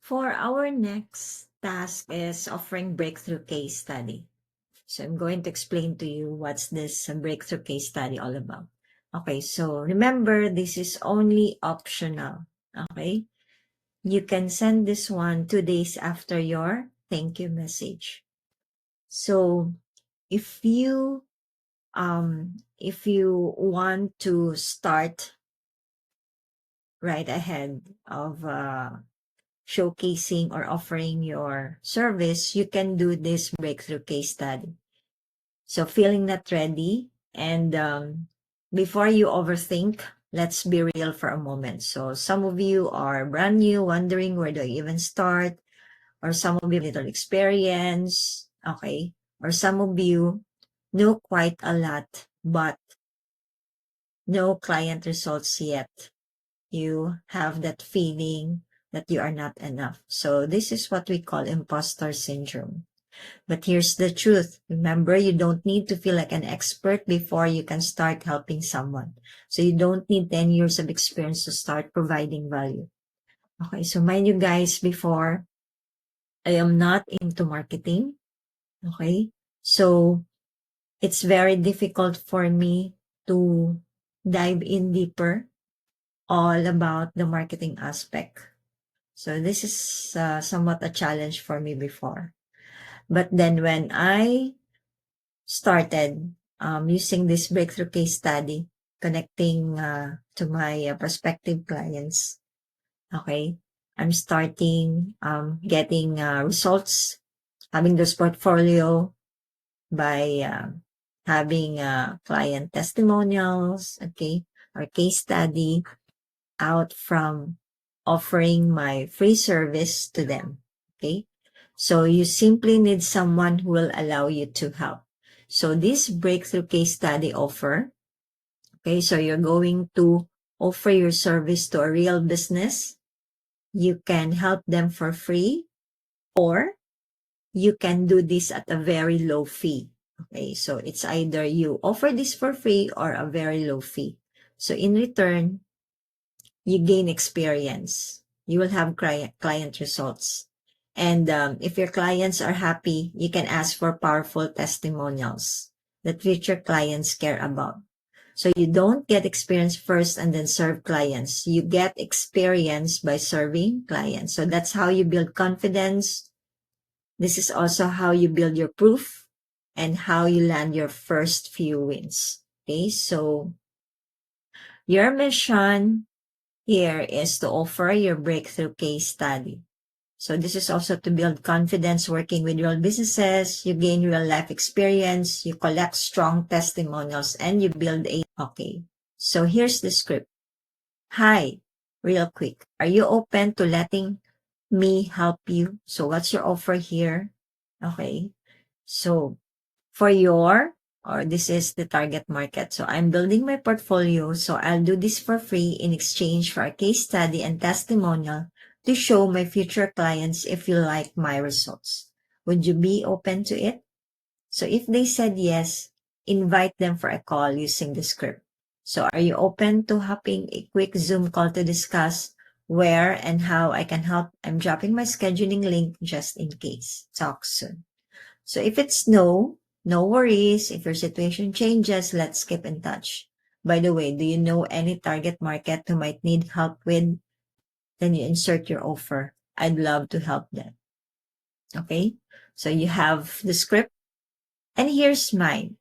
For our next task is offering breakthrough case study. So I'm going to explain to you what's this breakthrough case study all about. Okay, so remember, this is only optional. Okay, you can send this one 2 days after your thank you message. So if you want to start right ahead of showcasing or offering your service, you can do this breakthrough case study. So feeling not ready, and before you overthink, let's be real for a moment. So some of you are brand new, wondering where do I even start, or some of you have little experience, okay, or some of you know quite a lot, but no client results yet. You have that feeling that you are not enough. So this is what we call imposter syndrome. But here's the truth. Remember, you don't need to feel like an expert before you can start helping someone. So you don't need 10 years of experience to start providing value. Okay, so mind you guys, before, I am not into marketing. Okay, so it's very difficult for me to dive in deeper all about the marketing aspect. So this is somewhat a challenge for me before. But then when I started using this breakthrough case study, connecting to my prospective clients, okay, I'm starting getting results, having this portfolio by having client testimonials, okay, or case study out from offering my free service to them, okay? So you simply need someone who will allow you to help. So this breakthrough case study offer, okay, so you're going to offer your service to a real business. You can help them for free, or you can do this at a very low fee. Okay, so it's either you offer this for free or a very low fee. So in return, you gain experience. You will have client results. And if your clients are happy, you can ask for powerful testimonials that future clients care about. So you don't get experience first and then serve clients. You get experience by serving clients. So that's how you build confidence. This is also how you build your proof and how you land your first few wins. Okay, so your mission here is to offer your breakthrough case study. So this is also to build confidence working with real businesses. You gain real life experience, you collect strong testimonials, and you build a... Okay, so here's the script. Hi, real quick. Are you open to letting me help you? So what's your offer here? Okay, so for this is the target market. So I'm building my portfolio. So I'll do this for free in exchange for a case study and testimonial to show my future clients if you like my results. Would you be open to it? So if they said yes, invite them for a call using the script. So are you open to having a quick Zoom call to discuss where and how I can help? I'm dropping my scheduling link just in case. Talk soon. So if it's no, no worries. If your situation changes, let's keep in touch. By the way, do you know any target market who might need help with? Then you insert your offer. I'd love to help them. Okay? So you have the script, and here's mine.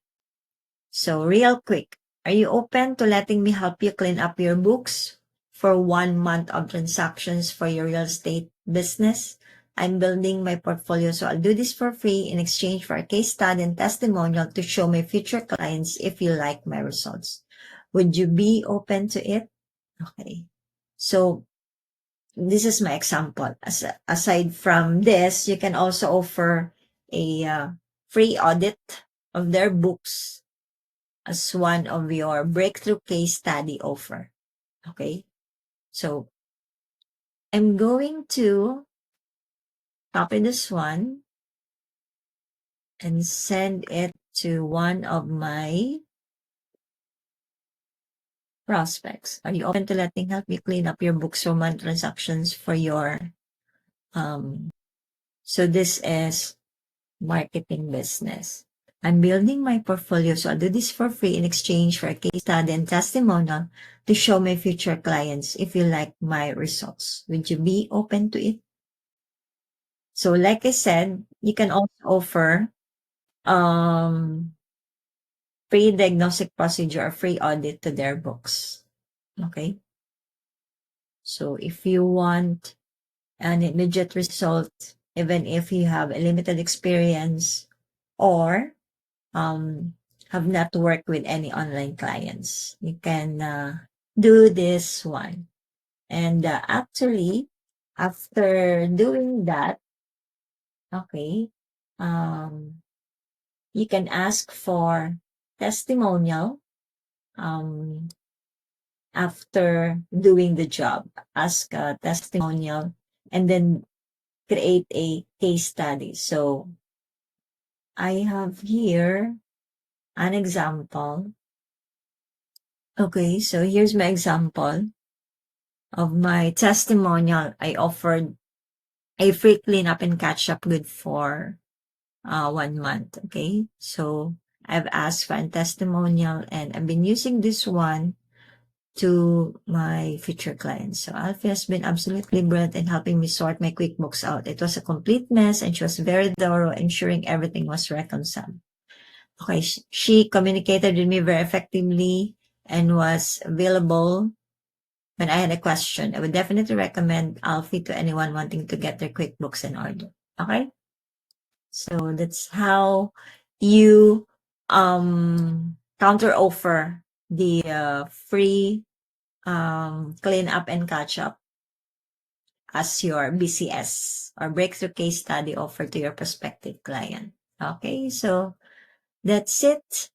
So real quick, are you open to letting me help you clean up your books for 1 month of transactions for your real estate business? I'm building my portfolio, so I'll do this for free in exchange for a case study and testimonial to show my future clients if you like my results. Would you be open to it? Okay. So this is my example. Aside from this, you can also offer a free audit of their books as one of your breakthrough case study offer. Okay, so I'm going to copy this one and send it to one of my prospects. Are you open to letting help me clean up your books for month transactions for your So this is marketing business. I'm building my portfolio, so I'll do this for free in exchange for a case study and testimonial to show my future clients if you like my results. Would you be open to it? So like I said, you can also offer free diagnostic procedure or free audit to their books. Okay? So if you want an immediate result, even if you have a limited experience or have not worked with any online clients, you can do this one. And actually, after doing that, okay, you can ask for testimonial after doing the job. Ask a testimonial and then create a case study. So I have here an example. Okay, so here's my example of my testimonial. I offered a free cleanup and catch up good for 1 month. Okay, so I've asked for a testimonial and I've been using this one to my future clients. So Alfie has been absolutely brilliant in helping me sort my QuickBooks out. It was a complete mess and she was very thorough, ensuring everything was reconciled. Okay, she communicated with me very effectively and was available when I had a question. I would definitely recommend Alfie to anyone wanting to get their QuickBooks in order. Okay? So that's how you counter offer the free clean up and catch up as your BCS or breakthrough case study offer to your prospective client. Okay, so that's it.